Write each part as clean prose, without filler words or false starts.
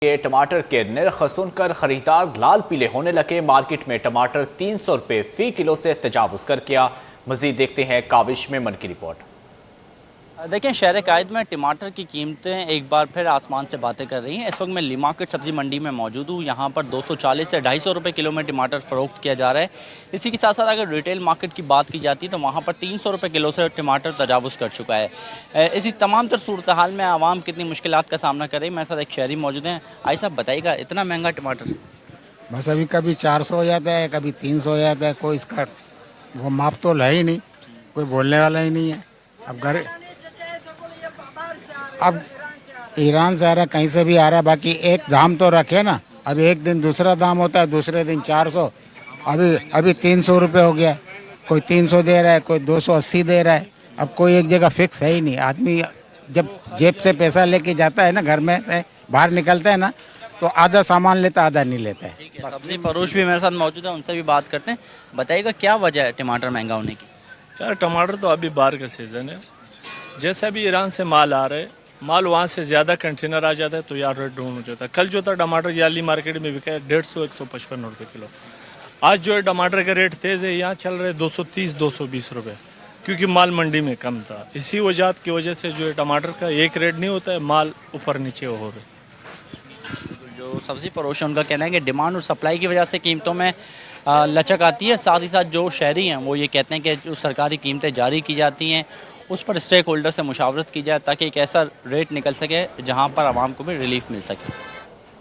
के टमाटर के निर्ख सुनकर खरीदार लाल पीले होने लगे। मार्केट में टमाटर 300 रुपए फी किलो से तजावुज कर किया। मजीद देखते हैं काविश मेमन की रिपोर्ट। देखें, शहर कायद में टमाटर की कीमतें एक बार फिर आसमान से बातें कर रही हैं। इस वक्त मैं ली मार्केट सब्ज़ी मंडी में मौजूद हूँ। यहाँ पर 240 से 250 रुपये किलो में टमाटर फ़रोख्त किया जा रहा है। इसी के साथ साथ अगर रिटेल मार्केट की बात की जाती है तो वहाँ पर 300 रुपये किलो से टमाटर तजावुज़ कर चुका है। इसी तमाम तर सूरत हाल में आवाम कितनी मुश्किलात का सामना कर रही है। मेरे साथ एक शहरी मौजूद हैं। आई साहब बताइएगा, इतना महंगा टमाटर? बस अभी कभी 400 हो जाता है, कभी 300 हो जाता है। कोई इसका वो माप तो है ही नहीं, कोई बोलने वाला ही नहीं है। अब ईरान से आ रहा है, कहीं से भी आ रहा है। बाकी एक दाम तो रखे ना। अभी एक दिन दूसरा दाम होता है, दूसरे दिन 400। अभी 300 रुपये हो गया। कोई 300 दे रहा है, कोई 280 दे रहा है। अब कोई एक जगह फिक्स है ही नहीं। आदमी जब जेब से पैसा लेके जाता है ना, घर में बाहर निकलता है ना, तो आधा सामान लेता, आधा नहीं लेता है। सब्ज़ी फरोश भी मेरे साथ मौजूद है, उनसे भी बात करते हैं। बताइएगा क्या वजह है टमाटर महंगा होने की? यार टमाटर तो अभी बाहर का सीज़न है। जैसे अभी ईरान से माल आ रहा है, माल वहाँ से ज़्यादा कंटेनर आ जाता है तो यार रेट डाउन हो जाता है। कल जो था टमाटर याली मार्केट में बिका है 150-155 रुपये किलो। आज जो है टमाटर का रेट तेज़ है, यहाँ चल रहे 230-220 रुपये, क्योंकि माल मंडी में कम था। इसी वजह की वजह से जो है टमाटर का एक रेट नहीं होता है, माल ऊपर नीचे हो रहे। जो सब्ज़ी फरोश है उनका कहना है कि डिमांड और सप्लाई की वजह से कीमतों में लचक आती है। साथ ही साथ जो शहरी हैं वो ये कहते हैं कि जो सरकारी कीमतें जारी की जाती हैं उस पर स्टेक होल्डर से मुशावरत की जाए ताकि एक ऐसा रेट निकल सके जहां पर आवाम को भी रिलीफ मिल सके।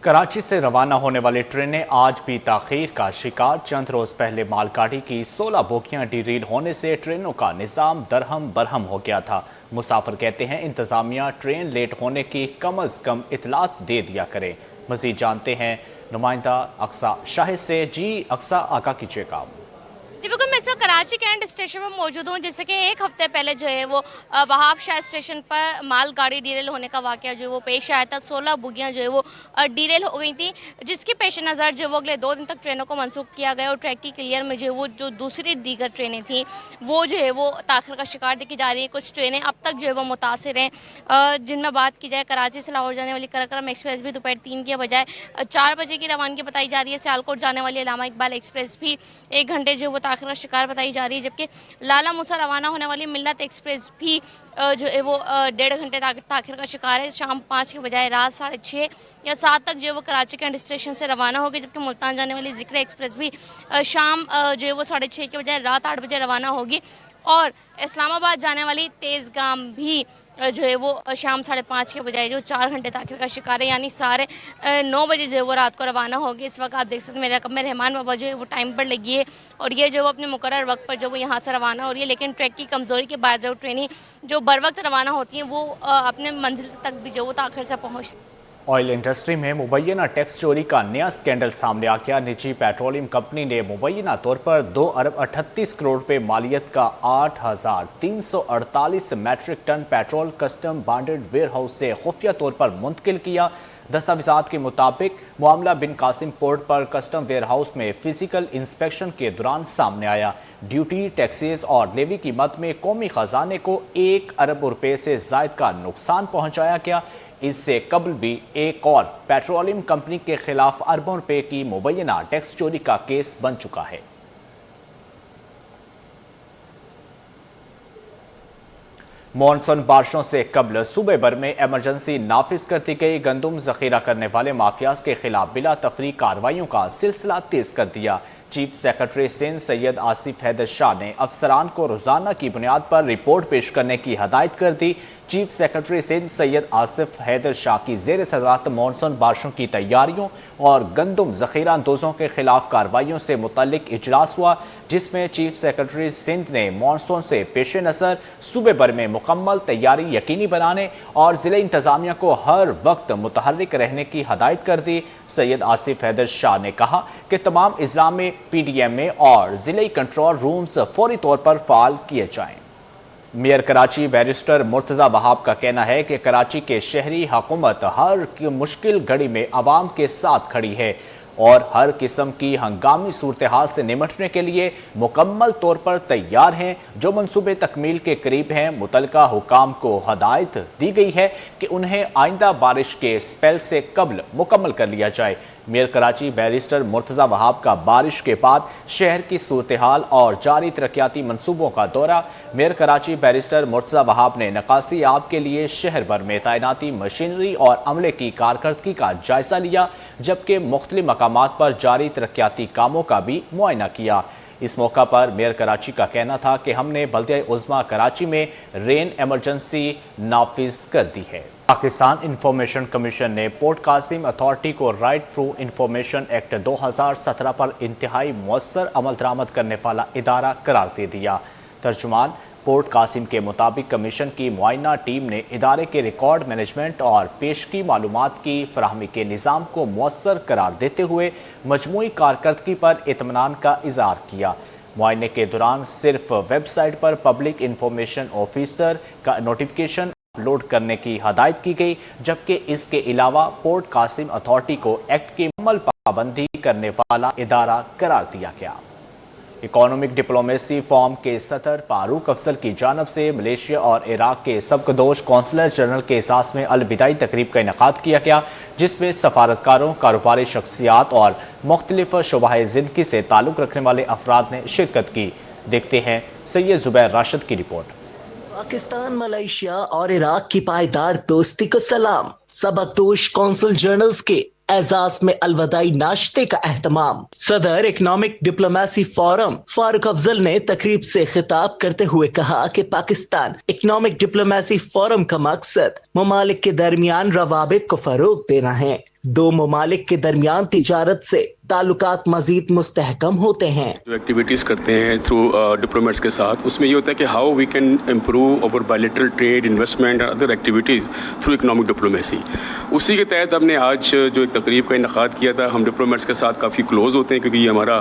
कराची से रवाना होने वाली ट्रेनें आज भी ताख़ीर का शिकार। चंद रोज़ पहले मालगाड़ी की 16 बोगियां डिरील होने से ट्रेनों का निज़ाम दरहम बरहम हो गया था। मुसाफिर कहते हैं इंतज़ामिया ट्रेन लेट होने की कम अज़ कम इतलात दे दिया करे। मज़ीद जानते हैं नुमाइंदा अक्सा शाहिद से। जी अक्सा, आगा कीजिएगा। जी बिल्कुल, मैं इस वक्त कराची कैंट स्टेशन पर मौजूद हूँ। जैसे कि एक हफ्ते पहले जो है वो वहाब शाह स्टेशन पर माल गाड़ी डीरेल होने का वाक़या जो है वो पेश आया था। 16 बोगियाँ जो है वो डीरेल हो गई थी, जिसके पेश नज़र जो वो अगले 2 दिन तक ट्रेनों को मनसूख किया गया। और ट्रैक की क्लियर में जो है वो जो दूसरी दीगर ट्रेनें थी वो जो है वो ताख़िर का शिकार देखी जा रही है। कुछ ट्रेनें अब तक जो है वो मुतासिर हैं, जिनमें बात की जाए कराची से लाहौर जाने वाली कराक्रम एक्सप्रेस भी दोपहर 3 के बजाय 4 बजे की रवानगी बताई जा रही है। सियालकोट जाने वाली अल्लामा इकबाल एक्सप्रेस भी 1 घंटे जो है वो ताख़िर का शिकार बताई जा रही है। जबकि लाला मूसा रवाना होने वाली मिल्लत एक्सप्रेस भी जो है वो 1.5 घंटे ताख़िर का शिकार है। शाम 5 के बजाय रात 6:30 या 7 तक जो है वो कराची कैंट स्टेशन से रवाना होगी। जबकि मुल्तान जाने वाली ज़िक्र एक्सप्रेस भी शाम जो है वो 6:30 के बजाय रात 8 बजे रवाना होगी। और इस्लामाबाद जाने वाली तेज़गाम भी जो है वो शाम 5:30 के बजाय जो 4 घंटे ताख़िर का शिकार है, यानी 9:30 बजे जो है वो रात को रवाना होगी। इस वक्त आप देख सकते हैं मेरे रकम में रहमान बाबा जो है वो टाइम पर लगी है और ये जो वो अपने मुकर्रर वक्त पर जो वो यहाँ से रवाना हो रही है। लेकिन ट्रैक की कमज़ोरी के बायस जो ट्रेनें जो बर वक्त रवाना होती हैं वो अपने मंजिल तक भी जो वो ताख़िर से पहुँचती। ऑयल इंडस्ट्री में मुबैना टैक्स चोरी का नया स्कैंडल सामने आ गया। निजी पेट्रोलियम कंपनी ने मुबैना तौर पर 2 अरब 38 करोड़ रुपए मालियत का 8,348 metric ton petrol custom bonded warehouse से खुफिया तौर पर मुंतकिल किया। दस्तावेजात के मुताबिक मामला बिन कासिम पोर्ट पर कस्टम वेयर हाउस में फिजिकल इंस्पेक्शन के दौरान सामने आया। ड्यूटी, टैक्सेस और लेवी की मद में कौमी खजाने को 1 अरब रुपए से जायद का नुकसान पहुंचाया गया। इससे कबल भी एक और पेट्रोलियम कंपनी के खिलाफ अरबों रुपए की मुबैना टैक्स चोरी का केस बन चुका है। मॉनसून बारिशों से कबल सूबे भर में इमरजेंसी नाफिज कर दी गई। गंदम जखीरा करने वाले माफियाज के खिलाफ बिला तफरीक कार्रवाइयों का सिलसिला तेज कर दिया। चीफ सेक्रेटरी सिंध सैयद आसिफ हैदर शाह ने अफसरान को रोजाना की बुनियाद पर रिपोर्ट पेश करने की हदायत कर दी। चीफ सेक्रेटरी सिंध सैयद आसिफ हैदर शाह की ज़ेर सदारत मॉनसून बारिशों की तैयारियों और गंदम ज़ख़ीरा अंदोज़ों के खिलाफ कार्रवाइयों से मुतल्लिक इजलास हुआ, जिसमें चीफ सेक्रेटरी सिंध ने मॉनसून से पेश नज़र सूबे भर में मुकम्मल तैयारी यकीनी बनाने और ज़िले इंतज़ामिया को हर वक्त मुतहर्रिक रहने की हदायत कर दी। सैयद आसिफ हैदर शाह ने कहा कि तमाम अज़ला में PDMA और ज़िले कंट्रोल रूम्स फौरी तौर पर फ़ाल किए जाएँ। मेयर कराची बैरिस्टर मुर्तज़ा वहाब का कहना है कि कराची के शहरी हुकूमत हर मुश्किल घड़ी में आवाम के साथ खड़ी है। और हर किस्म की हंगामी सूरत हाल से निमटने के लिए मुकम्मल तौर पर तैयार हैं। जो मंसूबे तकमील के करीब हैं, मुतलका हुकाम को हदायत दी गई है कि उन्हें आइंदा बारिश के स्पेल से कबल मुकम्मल कर लिया जाए। मेयर कराची बैरिस्टर मुर्तज़ा वहाब का बारिश के बाद शहर की सूरत हाल और जारी तरक्याती मंसूबों का दौरा। मेयर कराची बैरिस्टर मुर्तज़ा वहाब ने नकासी आब के लिए शहर भर में तैनाती मशीनरी और अमले की कारकर्दगी का जायजा लिया, जबकि मुख्तलिफ मकामात पर जारी तरक्याती कामों का भी मुआयना किया। इस मौका पर मेयर कराची का कहना था कि हमने बल्दिया उज़्मा कराची में रेन एमरजेंसी नाफिज कर दी है। पाकिस्तान इंफॉर्मेशन कमीशन ने पोर्ट कासिम अथॉरिटी को राइट टू इंफॉर्मेशन एक्ट 2017 पर इंतहाई मौसर अमल दरामद करने वाला इदारा करार दे दिया। तर्जुमान पोर्ट कासिम के मुताबिक कमीशन की मुआयना टीम ने इदारे के रिकॉर्ड मैनेजमेंट और पेशगी मालूमात की फराहमी के निज़ाम को मौसर करार देते हुए मजमूई कारकर्दगी पर इत्मीनान का इज़हार किया। मुआयने के दौरान सिर्फ वेबसाइट पर पब्लिक इंफॉर्मेशन ऑफिसर का नोटिफिकेशन अपलोड करने की हदायत की गई, जबकि इसके अलावा पोर्ट कासिम अथॉरिटी को एक्ट की मुकम्मल पाबंदी करने वाला इदारा करार दिया गया। इकोनॉमिक डिप्लोमेसी फॉर्म के सदर फारूक अफजल की जानब से मलेशिया और इराक के सबकदोश कौंसलर जनरल के एहसास में अलविदाई तकरीब का इनेकाद किया गया, जिसमें सफारतकारों, कारोबारी शख्सियात और मुख्तलिफ शोबाए ज़िंदगी से ताल्लुक़ रखने वाले अफराद ने शिरकत की। देखते हैं सैयद जुबैर राशिद की रिपोर्ट। पाकिस्तान, मलेशिया और इराक की पायदार दोस्ती को सलाम। सबकदोश कौंसल जर्नल्स के एजाज में अलविदाई नाश्ते का एहतमाम। सदर economic diplomacy forum Farooq Afzal ने तकरीब से खिताब करते हुए कहा कि पाकिस्तान इकोनॉमिक डिप्लोमेसी फोरम का मकसद ममालिक के दरमियान रवाबित को फरोग देना है। दो ममालिक के दरमियान तिजारत से ताल्लुकात मजीद मुस्तहकम होते हैं। जो एक्टिविटीज़ करते हैं थ्रू डिप्लोमेट्स के साथ, उसमें ये होता है कि how we can improve our bilateral trade, investment और other activities through economic diplomacy. उसी के तहत हमने आज जो एक तकरीब का इनेकाद किया था। हम डिप्लोमेट्स के साथ काफ़ी क्लोज होते हैं, क्योंकि ये हमारा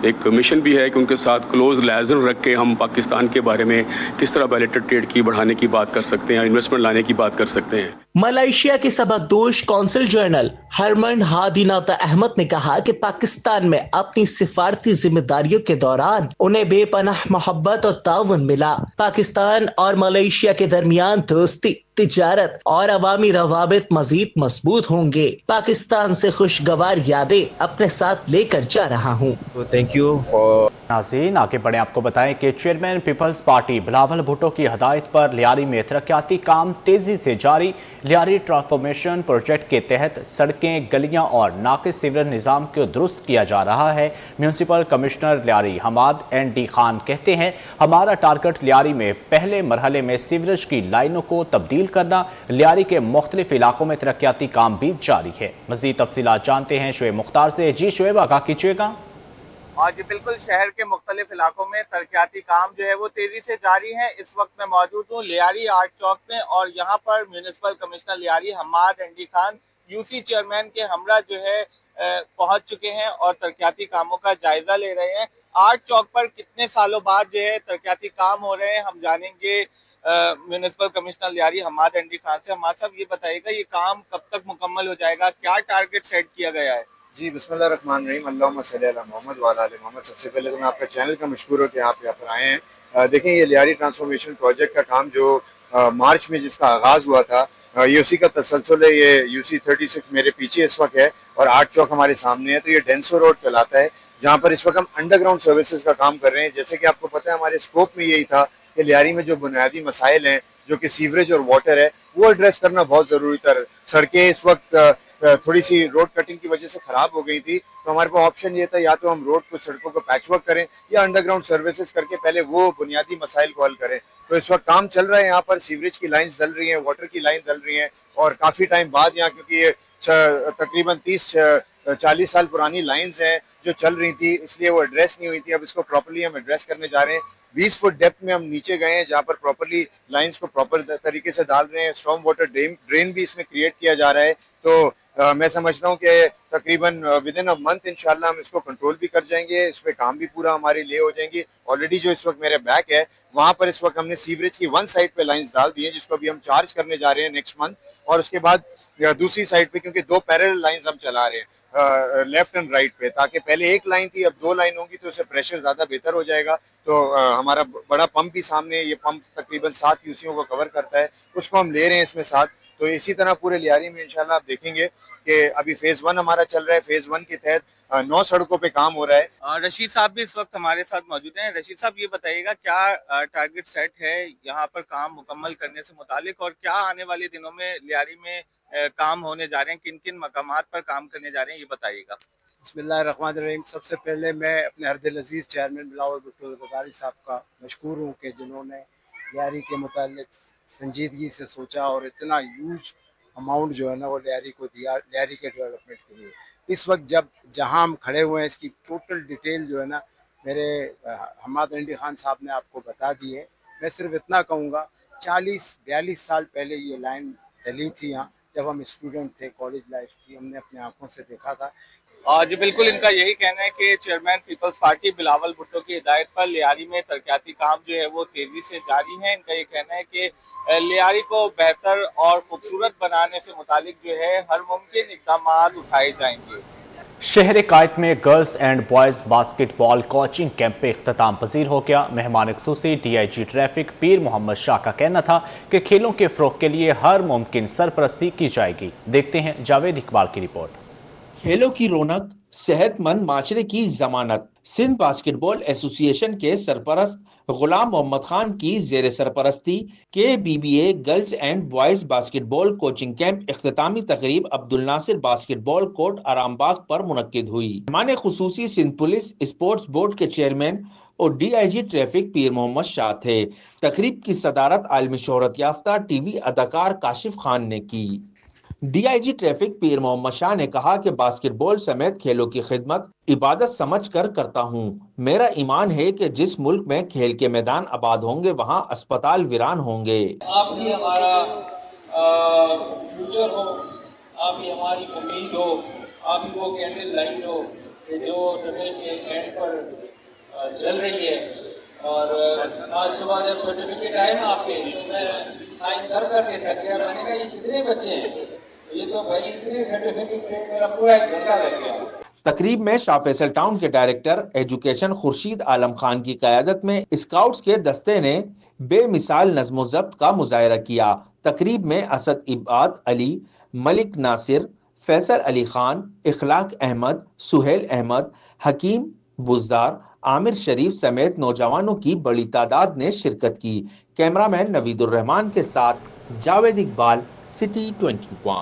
एक मिशन भी है कि उनके साथ क्लोज लाइजन रख के हम पाकिस्तान के बारे में किस तरह बायलैटरल ट्रेड की बढ़ाने की बात कर सकते हैं, इन्वेस्टमेंट लाने की बात कर सकते हैं। मलेशिया के सबकदोश कौंसल जनरल हरमन हादी नाता अहमद ने कहा कि पाकिस्तान में अपनी सिफारती जिम्मेदारियों के दौरान उन्हें बेपनाह मोहब्बत और ताउन मिला। पाकिस्तान और मलेशिया के दरमियान दोस्ती, तिजारत और अवामी रवाबित मजीद मजबूत होंगे। पाकिस्तान से खुशगवार यादें अपने साथ लेकर जा रहा हूँ। Thank you for. नाज़रीन, आगे बढ़े आपको बताएं कि चेयरमैन पीपल्स पार्टी बिलावल भुट्टो की हदायत पर लियारी में तरक्याती काम तेजी से जारी। लियारी ट्रांसफॉर्मेशन प्रोजेक्ट के तहत सड़कें, गलियां और नाकिस सीवरेज निज़ाम को दुरुस्त किया जा रहा है। Municipal commissioner Lyari Hamad ND Khan कहते हैं, हमारा टारगेट लियारी में पहले मरहले में सीवरेज की लाइनों को तब्दील करना। लियारी के मुख्तलिफ इलाकों में तरक्याती काम भी जारी है। मज़ीद तफसीलात जानते हैं शुएब मुख्तार से। जी शुएब, आगाह कीजिएगा। आज बिल्कुल शहर के मुख्तलिफ इलाकों में तरक्याती काम जो है वो तेजी से जारी है। इस वक्त मैं मौजूद हूँ लियारी आर्ट चौक में और यहाँ पर municipal commissioner Lyari Hamad ND Khan UC chairman के हमरा जो है पहुँच चुके हैं और तरक्याती कामों का जायजा ले रहे हैं। आर्ट चौक पर कितने सालों बाद जो है तरक्याती काम हो रहे हैं हम जानेंगे municipal commissioner Lyari Hamad ND Khan से। हमाद साहब ये बताइएगा, ये काम कब तक मुकम्मल हो जाएगा, क्या टारगेट सेट किया गया है? जी बिस्मिल्लाहिर्रहमानिर्रहीम, अल्लाहुम्मा सल्ली अला मोहम्मद व अला आलि मोहम्मद। सबसे पहले तो मैं आपका चैनल का मशकूर हूँ कि आप यहाँ पर आए हैं। देखें, ये लियारी ट्रांसफॉर्मेशन प्रोजेक्ट का काम जो मार्च में जिसका आगाज़ हुआ था, ये उसी का तसलसल है। ये UC 36 मेरे पीछे इस वक्त है और आर्ट चौक हमारे सामने है। तो ये डेंसो रोड कहलाता है, जहाँ पर इस वक्त हम अंडरग्राउंड सर्विसेज का काम कर रहे हैं। जैसे कि आपको पता है, हमारे स्कोप में यही था कि लियारी में जो बुनियादी मसाइल हैं, जो कि सीवरेज और वाटर है, वो एड्रेस करना बहुत ज़रूरी था। सड़कें इस वक्त थोड़ी सी रोड कटिंग की वजह से ख़राब हो गई थी, तो हमारे पास ऑप्शन ये था, या तो हम रोड को, सड़कों को पैचवर्क करें या अंडरग्राउंड सर्विसेज करके पहले वो बुनियादी मसाइल को हल करें। तो इस वक्त काम चल रहा है। यहाँ पर सीवरेज की लाइन्स डल रही हैं, वाटर की लाइन डल रही हैं और काफ़ी टाइम बाद यहाँ, क्योंकि ये तकरीबन 30-40 साल पुरानी लाइन्स हैं जो चल रही थी, इसलिए वो एड्रेस नहीं हुई थी। अब इसको प्रॉपर्ली हम एड्रेस करने जा रहे हैं। 20 फुट डेप्थ में हम नीचे गए हैं, जहाँ पर प्रॉपर्ली लाइंस को प्रॉपर तरीके से डाल रहे हैं। स्ट्रॉम वाटर ड्रेन भी इसमें क्रिएट किया जा रहा है तो मैं समझता हूँ कि तकरीबन विद इन अ मंथ इंशाल्लाह हम इसको कंट्रोल भी कर जाएंगे, इस पे काम भी पूरा हमारी ले हो जाएंगी। ऑलरेडी जो इस वक्त मेरे बैक है वहाँ पर इस वक्त हमने सीवरेज की वन साइड पे लाइंस डाल दी हैं, जिसको अभी हम चार्ज करने जा रहे हैं नेक्स्ट मंथ, और उसके बाद दूसरी साइड पे, क्योंकि 2 पैरेलल लाइंस हम चला रहे हैं लेफ्ट एंड राइट पे, ताकि पहले एक लाइन थी अब 2 लाइन होंगी तो उससे प्रेशर ज़्यादा बेहतर हो जाएगा। तो हमारा बड़ा पंप भी सामने, ये पंप तकरीबन 7 यूसीओ को कवर करता है, उसको हम ले रहे हैं इसमें साथ। तो इसी तरह पूरे लियारी में इंशाल्लाह आप देखेंगे कि अभी फेज़ 1 हमारा चल रहा है, फेज़ 1 के तहत 9 सड़कों पे काम हो रहा है। रशीद साहब भी इस वक्त हमारे साथ मौजूद हैं। रशीद साहब, ये बताइएगा क्या टारगेट सेट है यहाँ पर काम मुकम्मल करने से मुतालिक, और क्या आने वाले दिनों में लियारी में काम होने जा रहे हैं, किन किन मकामात पर काम करने जा रहे हैं, ये बताइएगा। बिस्मिल्लाहिर्रहमानिर्रहीम। सबसे पहले मैं अपने हरदिल अजीज़ चेयरमैन बिलावल भुट्टो ज़रदारी साहब का मशकूर हूँ कि जिन्होंने लियारी के मुतालिक संजीदगी से सोचा और इतना ह्यूज अमाउंट जो है ना वो लियारी को दिया, लियारी के डेवलपमेंट के लिए। इस वक्त जहाँ हम खड़े हुए हैं इसकी टोटल डिटेल जो है ना मेरे हमाद रंडी खान साहब ने आपको बता दी है। मैं सिर्फ इतना कहूँगा, 40-42 साल पहले ये लाइन डली थी यहाँ, जब हम स्टूडेंट थे, कॉलेज लाइफ थी, हमने अपने आंखों से देखा था। जी बिल्कुल, इनका यही कहना है कि चेयरमैन पीपल्स पार्टी बिलावल भुट्टो की हिदायत पर लियारी में तरक्याती काम जो है वो तेजी से जारी है। इनका ये कहना है कि लियारी को बेहतर और खूबसूरत बनाने से मुतालिक जो है हर मुमकिन इक़दाम उठाए जाएंगे। शहर कायद में girls and boys basketball coaching camp पे इख्तिताम पजीर हो गया। मेहमान खुसूसी DIG ट्रैफिक पीर मोहम्मद शाह का कहना था कि खेलों के फ़रोग़ के लिए हर मुमकिन सरपरस्ती की जाएगी। देखते हैं जावेद इकबाल की रिपोर्ट। खेलों की रौनक, सेहतमंद माशरे की जमानत। सिंध बास्केटबॉल एसोसिएशन के सरपरस्त गुलाम मोहम्मद खान की जेर सरपरस्ती KBBA girls and boys basketball coaching camp इख्तितामी तकरीब अब्दुल नासिर बास्केटबॉल कोर्ट आरामबाग पर मुनक्किद हुई। मेहमान खुसूसी सिंध पुलिस स्पोर्ट्स बोर्ड के चेयरमैन और DIG ट्रैफिक पीर मोहम्मद शाह थे। तकरीब की सदारत आलमी शोहरत याफ्ता TV अदाकार काशिफ खान ने की। DIG ट्रैफिक पीर मोहम्मद शाह ने कहा कि बास्केटबॉल समेत खेलों की खिदमत इबादत समझकर करता हूँ। मेरा ईमान है कि जिस मुल्क में खेल के मैदान आबाद होंगे वहाँ अस्पताल वीरान होंगे। आप ही हमारा फ्यूचर हो, आप ही हमारी उम्मीद हो, आप ही वो कैंडल लाइट हो कि जो टनल के एंड पर जल रही है। और आज सुबह जब सर्टिफिकेट आए ना आपके, तो मैं साइन कर करके थक गया। मैंने कहा ये कितने बच्चे हैं, ये तो भाई इतने सर्टिफिकेट मेरा पूरा 1 घंटा लग गया। तकरीब में शाह फैसल टाउन के डायरेक्टर एजुकेशन खुर्शीद आलम खान की क़यादत में स्काउट्स के दस्ते ने बेमिसाल नज़्म ज़ब्त का मुजाहरा किया। तकरीब में असद इबाद अली, मलिक नासिर, फैसल अली खान, इखलाक अहमद, सुहेल अहमद, हकीम बुज़दार, आमिर शरीफ समेत नौजवानों की बड़ी तादाद ने शिरकत की। कैमरामैन नवीदुर रहमान के साथ जावेद इकबाल, सिटी 21।